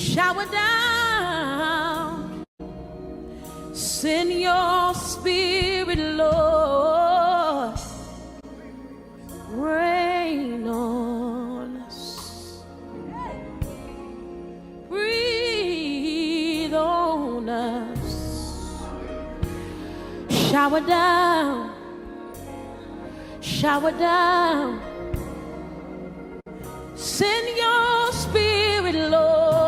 Shower down, send your spirit, Lord, rain on us, breathe on us, shower down, shower down, send your spirit, Lord.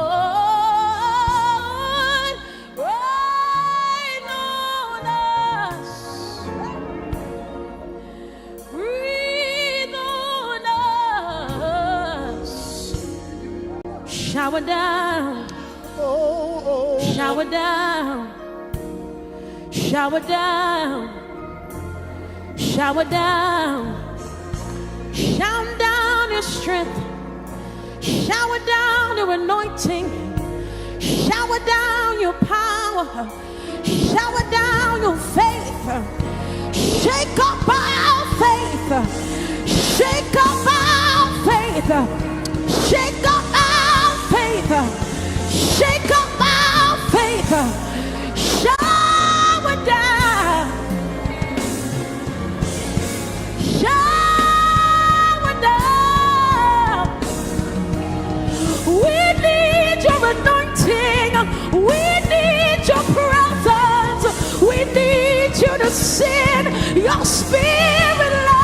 Shower down, shower down, shower down, shower down, shower down your strength, shower down your anointing, shower down your power, shower down your faith, shake up our faith, shake up our faith, shake up faith, shake up our faith, shower down, shower down. We need your anointing, we need your presence, we need you to send your spirit, Lord.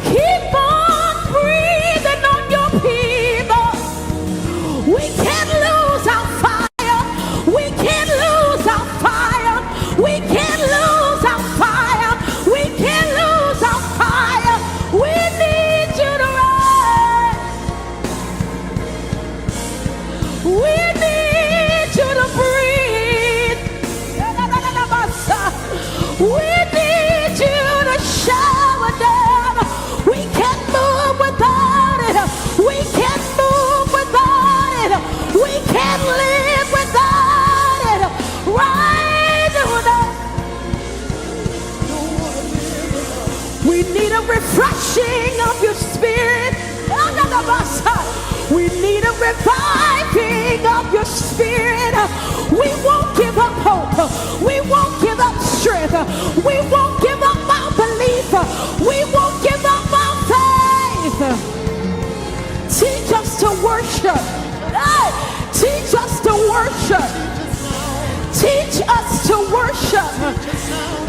Keep on breathing on your people. We can't lose our fire. We can't lose our fire. We can't lose our fire. We can't lose our fire. We need you to rise. We need you to breathe. We need you to shower down. We can't move without it. We can't move without it. We can't live without it. Right now. We need a refreshing of your spirit. We need a reviving of your spirit. We won't give up hope. We won't give up strength. We won't give up our belief. We won't give up our faith. Teach us to worship. Teach us to worship. Teach us to worship.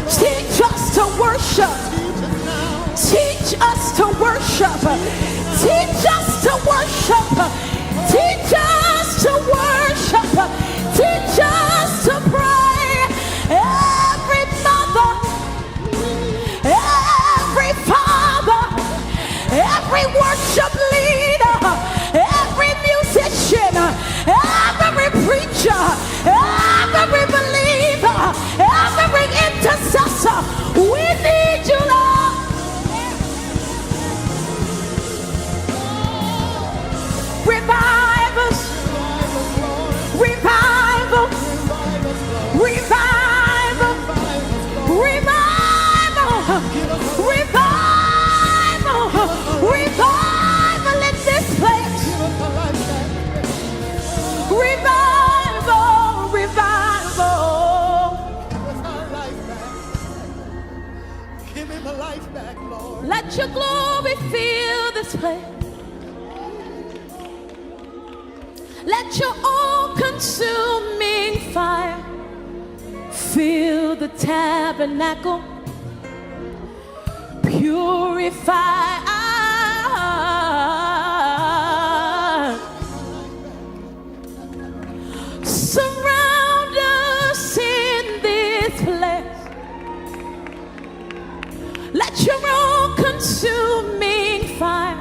Teach us to worship. Teach us to worship. Teach us to worship. Teach us to worship. Teach us to pray. Every mother, every father, every worship leader, every musician, every preacher, every believer, every intercessor, we need you, Lord. Revive us, revival, revival, revival, revival, revival in this place. Revival, revival. Give me my life back, Lord. Let your glory fill this place. Let your all-consuming fire fill the tabernacle, purify us, surround us in this place. Let your all-consuming fire,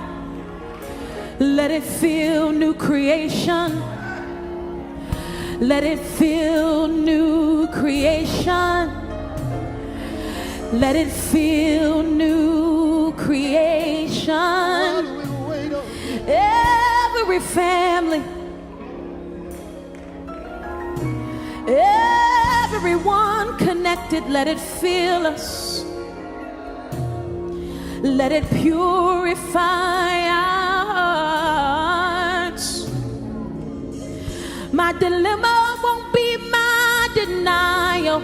let it fill new creation. Let it fill new creation. Let it fill new creation. Every family, everyone connected, let it fill us. Let it purify our hearts. My dilemma won't be my denial.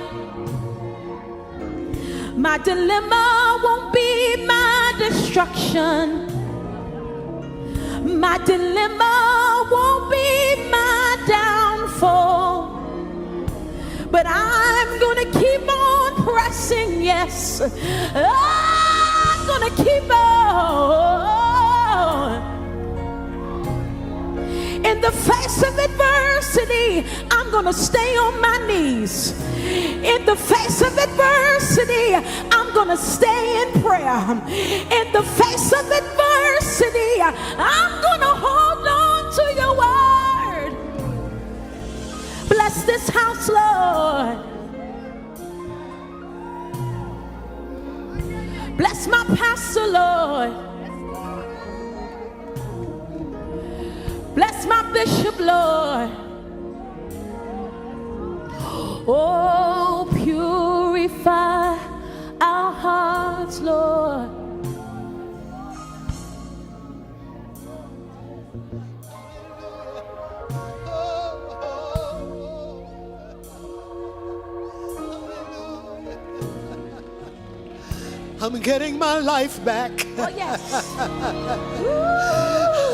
My dilemma won't be my destruction. My dilemma won't be my downfall. But I'm gonna keep on pressing, yes. I'm gonna keep on. In the face of adversity, I'm gonna stay on my knees. In the face of adversity, I'm gonna stay in prayer. In the face of adversity, I'm gonna hold on to your word. Bless this house, Lord. Bless my pastor, Lord. Bless my bishop, Lord. Oh, purify our hearts, Lord. I'm getting my life back. Oh, yes.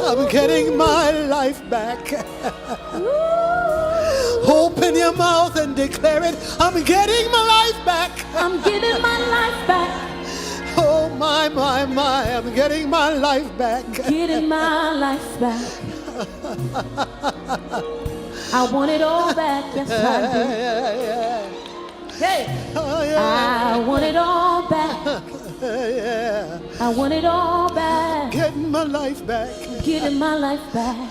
I'm getting my life back. Open your mouth and declare it. I'm getting my life back. I'm getting my life back. Oh, my. I'm getting my life back. Getting my life back. I want it all back. Yes, I do. Hey, I want it all back. I want it all back. Getting my life back. Getting my life back.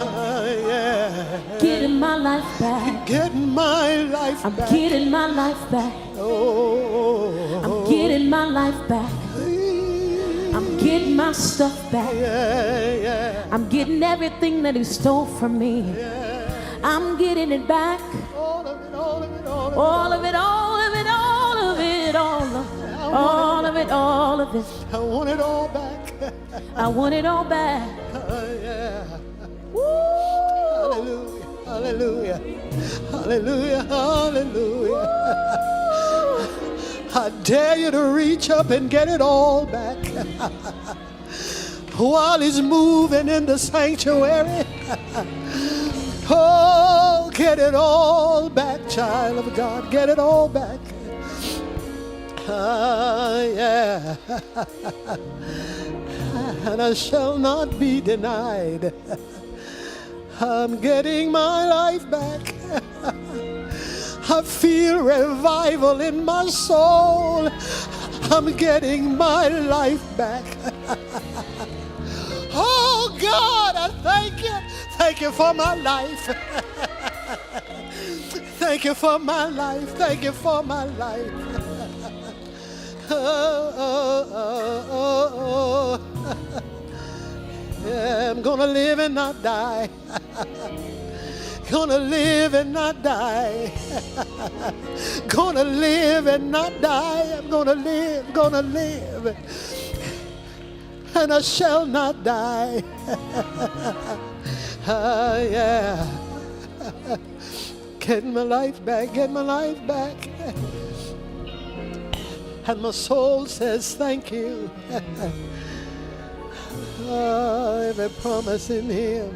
Getting my life back. Getting my life I'm back. getting my life back. Oh, I'm getting my life back. I'm getting my stuff back. I'm getting everything that he stole from me. I'm getting it back. all of it, all of it, all of it. All of it, all of it, all of it, all of it, all of it. I want it all back. I want it all back. Yeah. Woo! Hallelujah. Hallelujah. Hallelujah. I dare you to reach up and get it all back. While he's moving in the sanctuary. Oh, get it all back, child of God. Get it all back. Yeah. And I shall not be denied. I'm getting my life back. I feel revival in my soul. I'm getting my life back. Oh God, I thank you. Thank you for my life. Thank you for my life. Thank you for my life. Oh. Yeah, I'm gonna live and not die. Gonna live and not die. Gonna live and not die. I'm gonna live. And I shall not die. Yeah. Get my life back, get my life back. And my soul says thank you. Every promise in him.